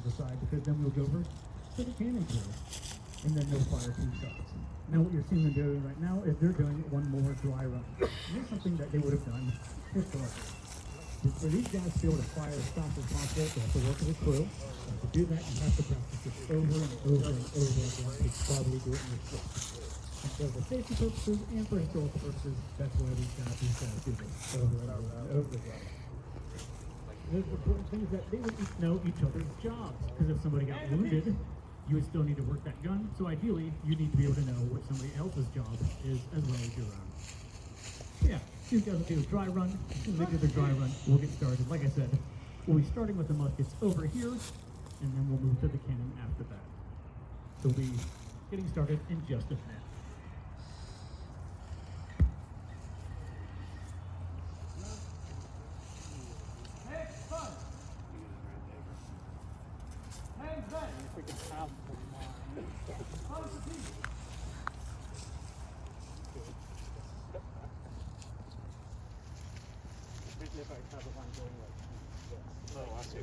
the side because then we'll go over to the cannon drill, and then they'll fire 2 shots. Now what you're seeing them doing right now is they're doing one more dry run. This is something that they would have done historically. For these guys to be able to fire as fast as possible, they have to work with a crew. And to do that, you have to practice this over and over and over again to probably do it in your sleep. And so for safety purposes and for historical purposes, that's why these guys do this over and over and over again. The important thing is that they would each know each other's jobs, because if somebody got wounded, you would still need to work that gun. So ideally, you need to be able to know what somebody else's job is as well as your own. Yeah, these guys will do a dry run. As soon as they do their dry run, we'll get started. Like I said, we'll be starting with the muskets over here, and then we'll move to the cannon after that. So we'll be getting started in just a minute. If I have a line going like this. Oh, I see.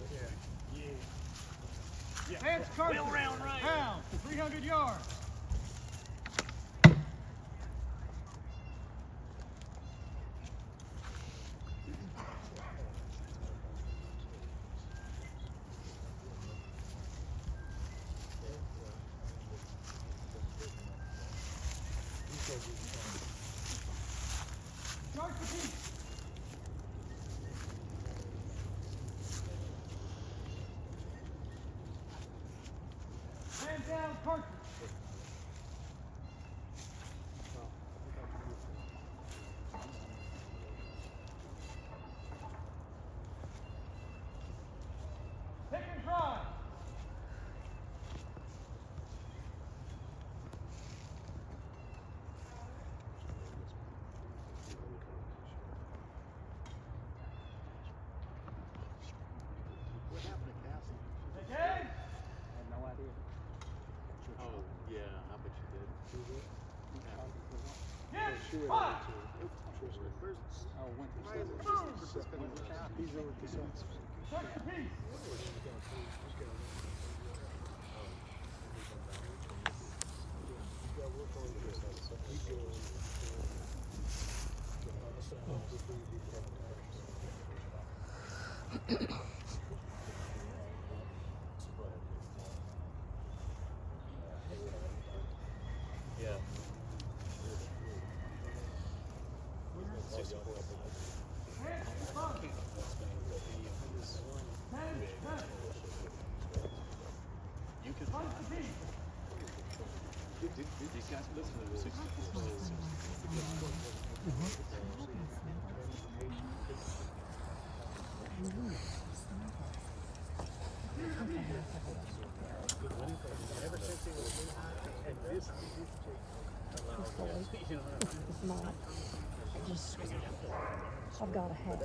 Yeah. Hands cartridge. Wheel round right. Pound. 300 yards. Charge the piece. Hand down, cartridge. Pick and dry. What happened to Cassie? Okay. I had no idea. Oh, yeah, I bet you did. Get fire. Oh, Winter's He's over at the Suns. Search the piece. Yeah. You can find these guys listen to the 64. Ever since he was and this It's not. I just, I've got a hat.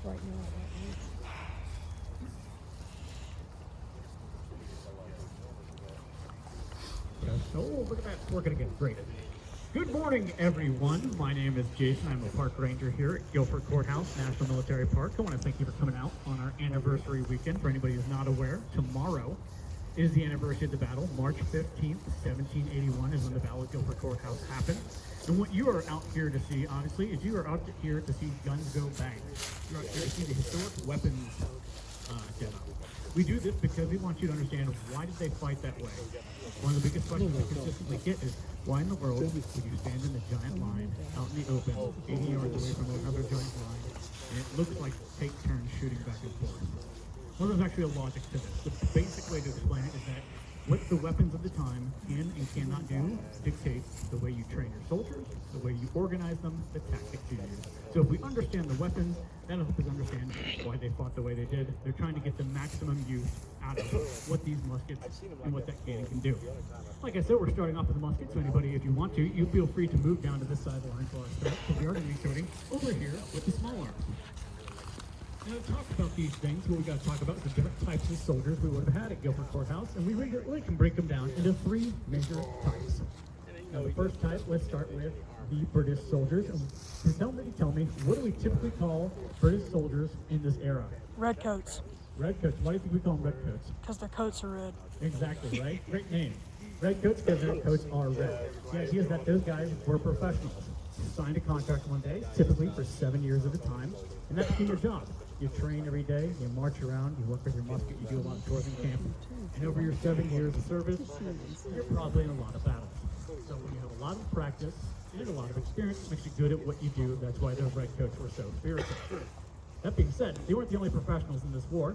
Right now, So, look at that, we're gonna get great. Good morning, everyone. My name is Jason. I'm a park ranger here at Guilford Courthouse National Military Park. I want to thank you for coming out on our anniversary weekend. For anybody who's not aware, tomorrow is the anniversary of the battle. March 15th, 1781 is when the Battle of Guilford Courthouse happened. And what you are out here to see, honestly, is you are out here to see guns go bang. You're out here to see the historic weapons demo. We do this because we want you to understand, why did they fight that way? One of the biggest questions we consistently get is, why in the world would you stand in the giant line out in the open, 80 yards away from another giant line, and it looks like take turns shooting back and forth? Well, there's actually a logic to this. The basic way to explain it is that what the weapons of the time can and cannot do dictates the way you train your soldiers, the way you organize them, the tactics you use. So if we understand the weapons, that'll help us understand why they fought the way they did. They're trying to get the maximum use out of what these muskets and what that cannon can do. Like I said, we're starting off with the muskets, so anybody, if you want to, you feel free to move down to this side of the line for our start, because we are going to be starting over here with the small arms. Now, to talk about these things, what we got to talk about is the different types of soldiers we would have had at Guilford Courthouse, and we really can break them down into 3 major types. Now, the first type, let's start with the British soldiers. And tell me, what do we typically call British soldiers in this era? Redcoats, Redcoats. Why do you think we call them redcoats? because their coats are red. Exactly, right? Great name. Redcoats because their coats are red. The idea is that those guys were professionals. You signed a contract one day, typically for 7 years at a time, and that became your job. You train every day, you march around, you work with your musket, you do a lot of tours in camp, and over your 7 years of service, you're probably in a lot of battles. So when you have a lot of practice and a lot of experience, it makes you good at what you do. That's why those redcoats were so spirited. That being said, they weren't the only professionals in this war.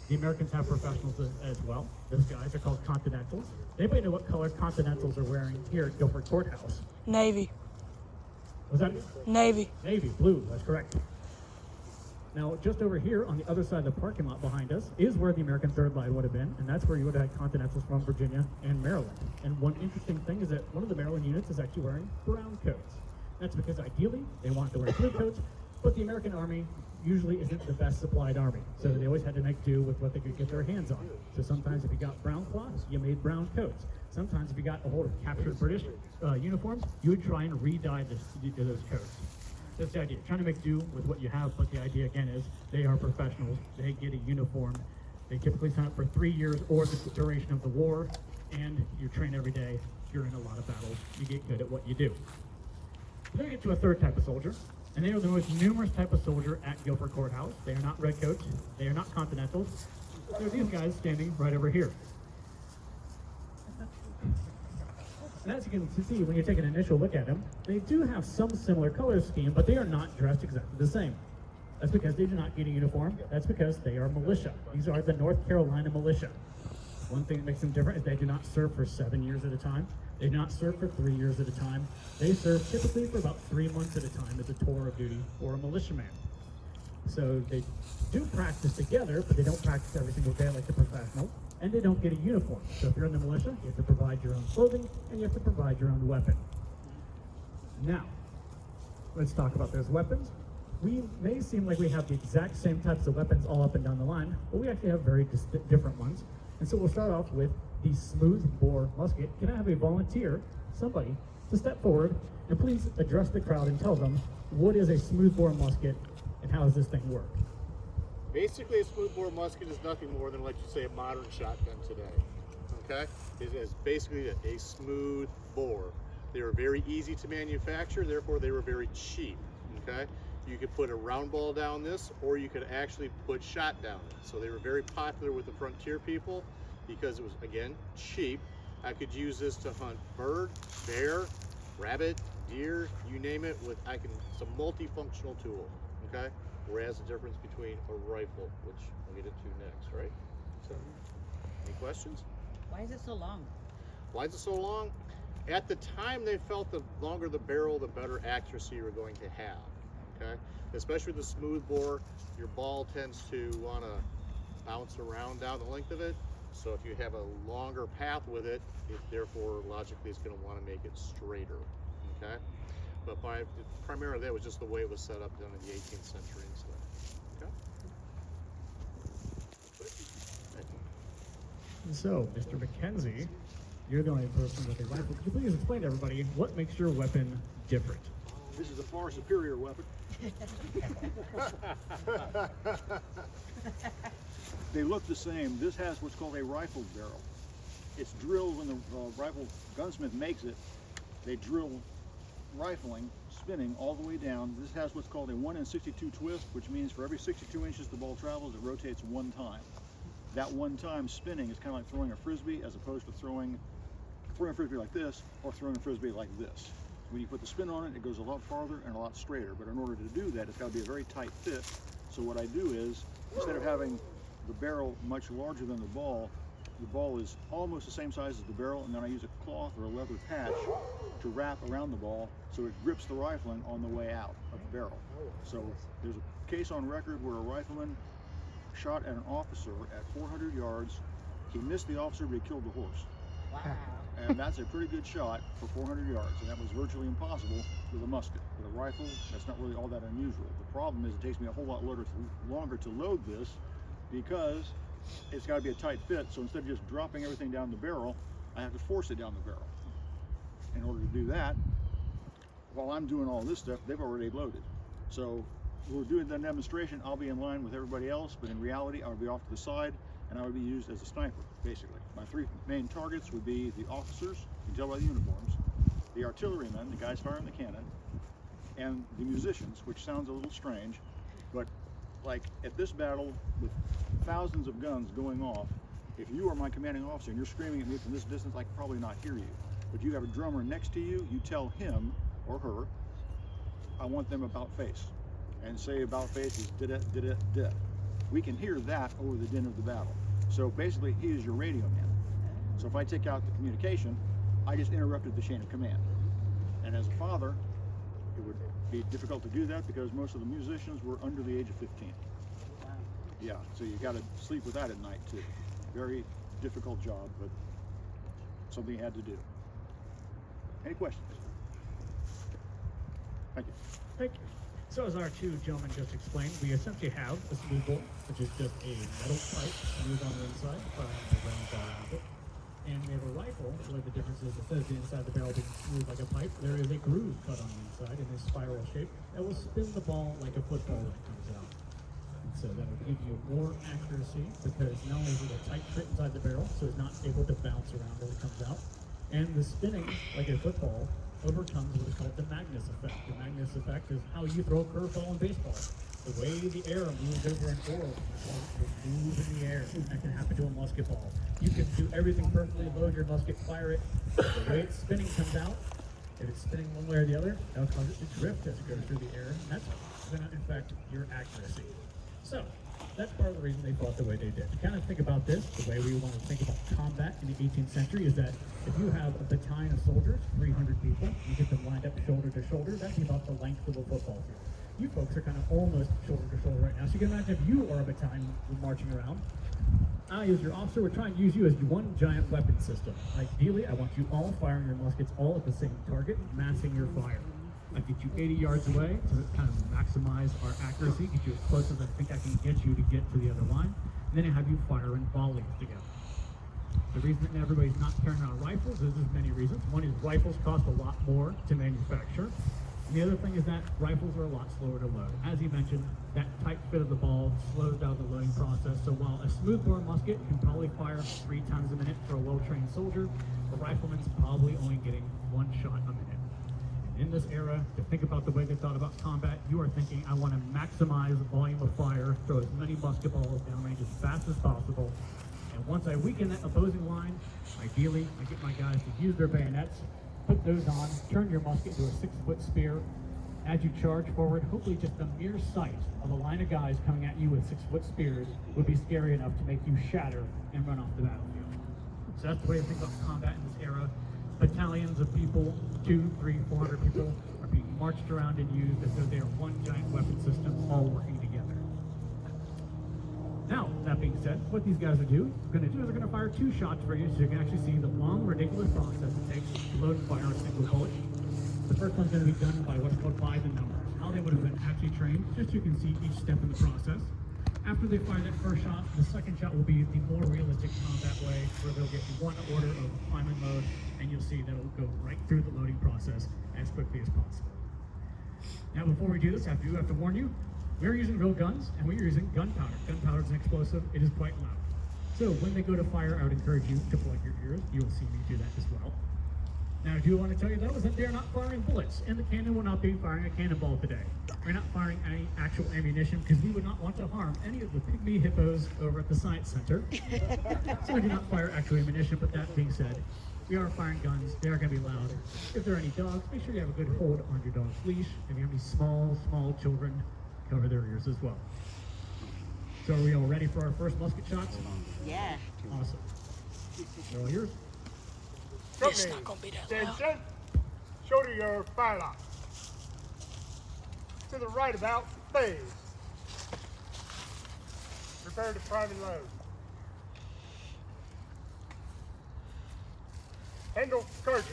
The Americans have professionals as well. Those guys are called Continentals. Anybody know what color Continentals are wearing here at Guilford Courthouse? Navy, Was that Navy. Navy? Blue, that's correct. Now, just over here on the other side of the parking lot behind us is where the American Third Line would have been, and that's where you would have had Continentals from Virginia and Maryland. And one interesting thing is that one of the Maryland units is actually wearing brown coats. That's because ideally they wanted to wear blue coats, but the American Army usually isn't the best supplied army, so they always had to make do with what they could get their hands on. So sometimes if you got brown cloth, you made brown coats. Sometimes if you got a hold of captured British uniforms, you would try and re-dye those coats. That's the idea, trying to make do with what you have, but the idea again is they are professionals, they get a uniform, they typically sign up for 3 years or the duration of the war, and you train every day, you're in a lot of battles, you get good at what you do. Then we get to a third type of soldier, and they are the most numerous type of soldier at Guilford Courthouse. They are not redcoats, they are not Continentals, they're these guys standing right over here. And as you can see, when you take an initial look at them, they do have some similar color scheme, but they are not dressed exactly the same. That's because they do not get a uniform. That's because they are militia. These are the North Carolina militia. One thing that makes them different is they do not serve for 7 years at a time. They do not serve for 3 years at a time. They serve typically for about 3 months at a time as a tour of duty or a militiaman. So they do practice together, but they don't practice every single day like the professionals. And they don't get a uniform. So if you're in the militia, you have to provide your own clothing and you have to provide your own weapon. Now, let's talk about those weapons. We may seem like we have the exact same types of weapons all up and down the line, but we actually have very different ones. And so we'll start off with the smooth bore musket. Can I have a volunteer, somebody, to step forward and please address the crowd and tell them what is a smooth bore musket and how does this thing work? Basically, a smoothbore musket is nothing more than, like you say, a modern shotgun today. Okay? It is basically a smooth bore. They were very easy to manufacture, therefore they were very cheap. Okay? You could put a round ball down this, or you could actually put shot down it. So they were very popular with the frontier people because it was, again, cheap. I could use this to hunt bird, bear, rabbit, deer, you name it. It's a multifunctional tool. Okay? Whereas the difference between a rifle, which we'll get into next, right? So, any questions? Why is it so long? Why is it so long? At the time, they felt the longer the barrel, the better accuracy you're going to have. Okay, especially with the smooth bore, your ball tends to want to bounce around down the length of it. So if you have a longer path with it, therefore logically it's going to want to make it straighter. Okay. But primarily that was just the way it was set up down in the 18th century and stuff. Okay? So, Mr. McKenzie, you're the only person with a rifle. Could you please explain to everybody what makes your weapon different? This is a far superior weapon. They look the same. This has what's called a rifle barrel. It's drilled when the rifle gunsmith makes it. They drill rifling, spinning all the way down. This has what's called a 1 in 62 twist, which means for every 62 inches the ball travels, it rotates one time. That one time spinning is kind of like throwing a frisbee as opposed to throwing a frisbee like this or throwing a frisbee like this. When you put the spin on it, it goes a lot farther and a lot straighter. But in order to do that, it's got to be a very tight fit. So what I do is, instead of having the barrel much larger than the ball is almost the same size as the barrel, and then I use a cloth or a leather patch to wrap around the ball so it grips the rifling on the way out of the barrel. So there's a case on record where a rifleman shot at an officer at 400 yards. He missed the officer, but he killed the horse. Wow. And that's a pretty good shot for 400 yards, and that was virtually impossible with a musket. With a rifle, that's not really all that unusual. The problem is it takes me a whole lot longer to load this because it's got to be a tight fit, so instead of just dropping everything down the barrel, I have to force it down the barrel. in order to do that, while I'm doing all this stuff, they've already loaded. So we're doing the demonstration, I'll be in line with everybody else, but in reality, I'll be off to the side, and I would be used as a sniper, basically. My three main targets would be the officers, you can tell by the uniforms, the artillerymen, the guys firing the cannon, and the musicians, which sounds a little strange, but like at this battle with thousands of guns going off, if you are my commanding officer and you're screaming at me from this distance, I can probably not hear you. But you have a drummer next to you, you tell him or her, I want them about face. And say about face is da-da. We can hear that over the din of the battle. So basically, he is your radio man. So if I take out the communication, I just interrupted the chain of command. And as a father, it would be difficult to do that because most of the musicians were under the age of 15. Yeah, so you got to sleep with that at night too. Very difficult job, but something you had to do. Any questions? Thank you. Thank you. So as our two gentlemen just explained, we essentially have a smooth bore, which is just a metal pipe smooth on the inside, firing the rounds all around it. And we have a rifle where the difference is instead of the inside of the barrel being smooth like a pipe, there is a groove cut on the inside in a spiral shape that will spin the ball like a football when it comes out. And so that will give you more accuracy because not only is it a tight fit inside the barrel, so it's not able to bounce around as it comes out, and the spinning like a football overcomes what is called the Magnus effect. The Magnus effect is how you throw a curveball in baseball. The way the air moves over an oral, will move in the air. That can happen to a musket ball. You can do everything perfectly, load your musket, fire it. The way it's spinning comes out. If it's spinning one way or the other, that'll cause it to drift as it goes through the air. And that's going to affect your accuracy. So, that's part of the reason they fought the way they did. To kind of think about this, the way we want to think about combat in the 18th century is that if you have a battalion of soldiers, 300 people, you get them lined up shoulder to shoulder, that'd be about the length of a football field. You folks are kind of almost shoulder to shoulder right now, so you can imagine if you are a battalion marching around. I, as your officer, would try and use you as one giant weapon system. Ideally, I want you all firing your muskets all at the same target, massing your fire. I get you 80 yards away to kind of maximize our accuracy, get you as close as I think I can get you to get to the other line, and then I have you fire in volleys together. The reason that everybody's not carrying around rifles is there's many reasons. One is rifles cost a lot more to manufacture. And the other thing is that rifles are a lot slower to load. As you mentioned, that tight fit of the ball slows down the loading process. So while a smoothbore musket can probably fire 3 times a minute for a well-trained soldier, a rifleman's probably only getting 1 shot a minute. In this era, to think about the way they thought about combat, you are thinking, I want to maximize the volume of fire, throw as many musket balls downrange as fast as possible. And once I weaken that opposing line, ideally, I get my guys to use their bayonets, put those on, turn your musket into a 6-foot spear. As you charge forward, hopefully just the mere sight of a line of guys coming at you with 6-foot spears would be scary enough to make you shatter and run off the battlefield. So that's the way to think about combat in this era. Battalions of people, 200, 300, 400 people, are being marched around and used as though they are one giant weapon system, all working together. Now, that being said, what these guys are going to do is they're going to fire 2 shots for you so you can actually see the long, ridiculous process it takes to load and fire a single bullet. The first one's going to be done by what's called by the numbers, how they would have been actually trained, just so you can see each step in the process. After they fire that first shot, the second shot will be the more realistic combat way, where they'll get one order of climb and load, and you'll see that it'll go right through the loading process as quickly as possible. Now, before we do this, I do have to warn you, we're using real guns, and we're using gunpowder. Gunpowder is an explosive. It is quite loud. So when they go to fire, I would encourage you to plug your ears. You'll see me do that as well. Now, I do want to tell you, though, is that they're not firing bullets, and the cannon will not be firing a cannonball today. We're not firing any actual ammunition because we would not want to harm any of the pygmy hippos over at the Science Center. So we do not fire actual ammunition, but that being said, we are firing guns. They are going to be loud. If there are any dogs, make sure you have a good hold on your dog's leash. If you have any small children, cover their ears as well. So are we all ready for our first musket shots? Yeah. Awesome. They're all yours. It's not gonna be that loud. Attention. Shoulder your firelock. To the right about, phase. Prepare to prime and load. Handle cartridge.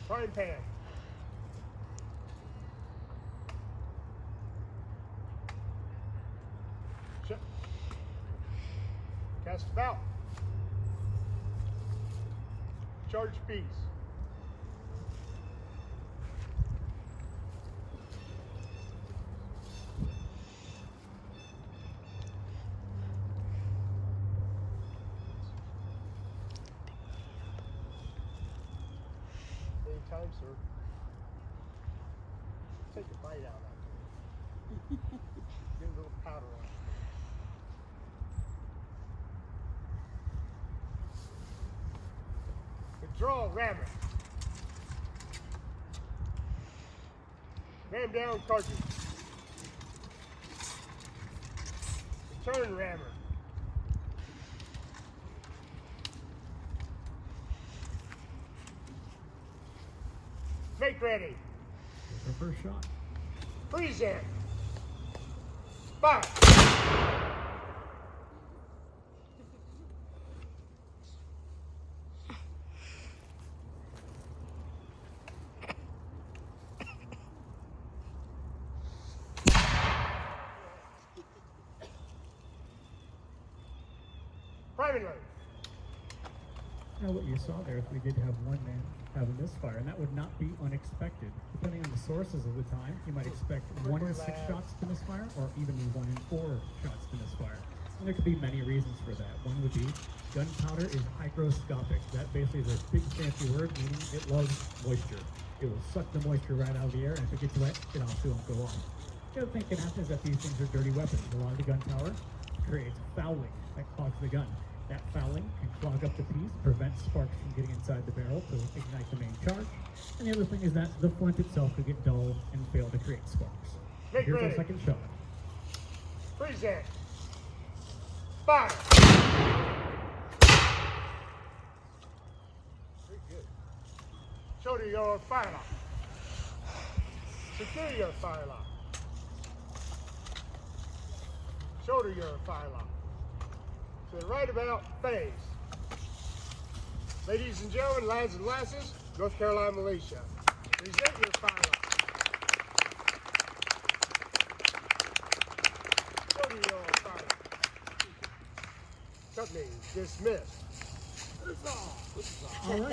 Frying pan. Shut. Cast about. Charge piece. Anytime, sir. Take the bite out of it. Get a little powder on it. Withdraw rammer. Ram down cartridge. Return rammer. Make ready. Here's our first shot. Freeze in. Fire. Priming load. Now what you saw there is we did have one man have a misfire, and that would not be unexpected. Depending on the sources of the time, you might expect 1 in 6 shots to misfire, or even 1 in 4 shots to misfire. And there could be many reasons for that. One would be gunpowder is hygroscopic. That basically is a big fancy word meaning it loves moisture. It will suck the moisture right out of the air, and if it gets wet, it also won't go off. The other thing that can happen is that these things are dirty weapons. A lot of the gunpowder creates fouling that clogs the gun. That fouling can clog up the piece, prevent sparks from getting inside the barrel to ignite the main charge. And the other thing is that the flint itself could get dull and fail to create sparks. Make Here's ready. our second shot. Freeze in. Fire. Very good. Shoulder your fire lock. Secure your fire lock. Shoulder your fire lock. So right about phase. Ladies and gentlemen, lads and lasses, North Carolina militia, present your fire lock. Shoulder your fire lock. Company dismissed. All right.